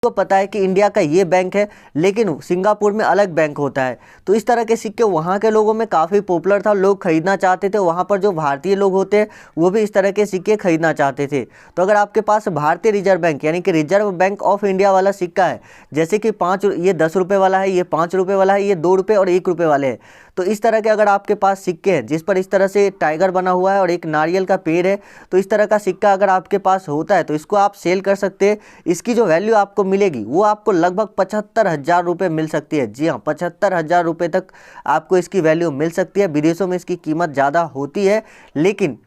को पता है कि इंडिया का ये बैंक है, लेकिन सिंगापुर में अलग बैंक होता है। तो इस तरह के सिक्के वहाँ के लोगों में काफ़ी पॉपुलर था, लोग खरीदना चाहते थे। वहाँ पर जो भारतीय लोग होते हैं वो भी इस तरह के सिक्के खरीदना चाहते थे। तो अगर आपके पास भारतीय रिजर्व बैंक यानी कि रिजर्व बैंक ऑफ इंडिया वाला सिक्का है, जैसे कि ये 10 रुपये वाला है, ये 5 रुपये वाला है, ये 2 रुपये और 1 रुपये वाले हैं। तो इस तरह के अगर आपके पास सिक्के हैं जिस पर इस तरह से टाइगर बना हुआ है और एक नारियल का पेड़ है, तो इस तरह का सिक्का अगर आपके पास होता है तो इसको आप सेल कर सकते हैं। इसकी जो वैल्यू आपको मिलेगी वो आपको लगभग 75,000 रुपये मिल सकती है। जी हाँ, 75,000 रुपये तक आपको इसकी वैल्यू मिल सकती है। विदेशों में इसकी कीमत ज़्यादा होती है, लेकिन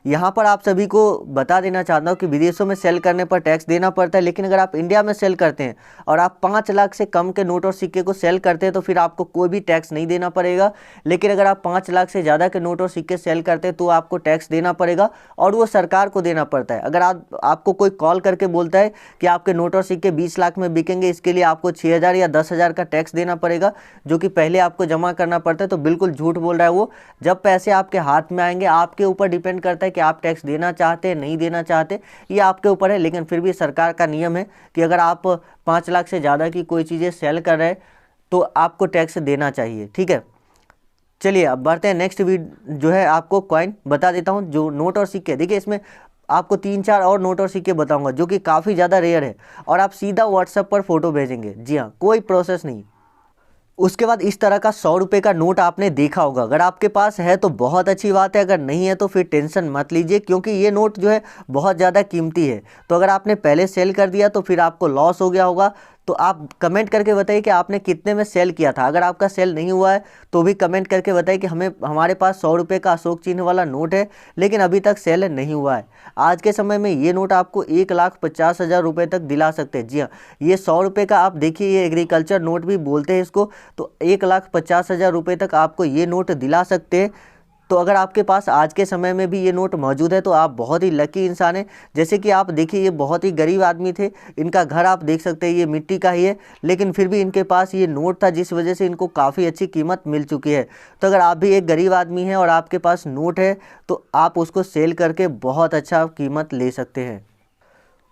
यहाँ पर आप सभी को बता देना चाहता हूँ कि विदेशों में सेल करने पर टैक्स देना पड़ता है, लेकिन अगर आप इंडिया में सेल करते हैं और आप 5 लाख से कम के नोट और सिक्के को सेल करते हैं तो फिर आपको कोई भी टैक्स नहीं देना पड़ेगा। लेकिन अगर आप 5 लाख से ज़्यादा के नोट और सिक्के सेल करते हैं तो आपको टैक्स देना पड़ेगा, और वो सरकार को देना पड़ता है। अगर आपको कोई कॉल करके बोलता है कि आपके नोट और सिक्के 20 लाख में बिकेंगे, इसके लिए आपको 6,000 या 10,000 का टैक्स देना पड़ेगा, जो कि पहले आपको जमा करना पड़ता है, तो बिल्कुल झूठ बोल रहा है वो। जब पैसे आपके हाथ में आएंगे आपके ऊपर डिपेंड करता है कि आप टैक्स देना चाहते हैं नहीं देना चाहते, ये आपके ऊपर है। लेकिन फिर भी सरकार का नियम है कि अगर आप 5 लाख से ज़्यादा की कोई चीज़ें सेल कर रहे हैं तो आपको टैक्स देना चाहिए। ठीक है, चलिए अब बढ़ते हैं नेक्स्ट जो है आपको कॉइन बता देता हूँ, जो नोट और सिक्के। देखिए इसमें आपको 3-4 और नोट और सिक्के बताऊंगा जो कि काफ़ी ज़्यादा रेयर है, और आप सीधा व्हाट्सएप पर फोटो भेजेंगे। जी हाँ, कोई प्रोसेस नहीं। उसके बाद इस तरह का 100 रुपये का नोट आपने देखा होगा। अगर आपके पास है तो बहुत अच्छी बात है, अगर नहीं है तो फिर टेंशन मत लीजिए, क्योंकि ये नोट जो है बहुत ज़्यादा कीमती है। तो अगर आपने पहले सेल कर दिया तो फिर आपको लॉस हो गया होगा। तो आप कमेंट करके बताइए कि आपने कितने में सेल किया था। अगर आपका सेल नहीं हुआ है तो भी कमेंट करके बताइए कि हमारे पास 100 रुपये का अशोक चिन्ह वाला नोट है, लेकिन अभी तक सेल नहीं हुआ है। आज के समय में ये नोट आपको 1,50,000 रुपये तक दिला सकते हैं। जी हाँ, ये 100 रुपये का आप देखिए, ये एग्रीकल्चर नोट भी बोलते हैं इसको। तो 1,50,000 रुपये तक आपको ये नोट दिला सकते हैं। तो अगर आपके पास आज के समय में भी ये नोट मौजूद है तो आप बहुत ही लकी इंसान हैं। जैसे कि आप देखिए, ये बहुत ही गरीब आदमी थे, इनका घर आप देख सकते हैं ये मिट्टी का ही है, लेकिन फिर भी इनके पास ये नोट था, जिस वजह से इनको काफ़ी अच्छी कीमत मिल चुकी है। तो अगर आप भी एक गरीब आदमी हैं और आपके पास नोट है तो आप उसको सेल करके बहुत अच्छा कीमत ले सकते हैं।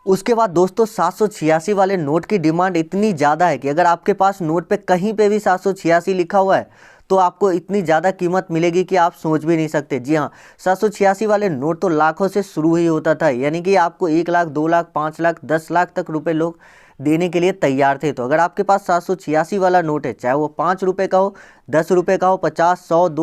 उसके बाद दोस्तों 786 वाले नोट की डिमांड इतनी ज़्यादा है कि अगर आपके पास नोट पे कहीं पे भी 786 लिखा हुआ है तो आपको इतनी ज़्यादा कीमत मिलेगी कि आप सोच भी नहीं सकते। जी हाँ, 786 वाले नोट तो लाखों से शुरू ही होता था, यानी कि आपको 1 लाख, 2 लाख, 5 लाख, 10 लाख तक रुपए लोग देने के लिए तैयार थे। तो अगर आपके पास 786 वाला नोट है, चाहे वो 5 रुपये का हो, 10 रुपये का हो, 50, 100,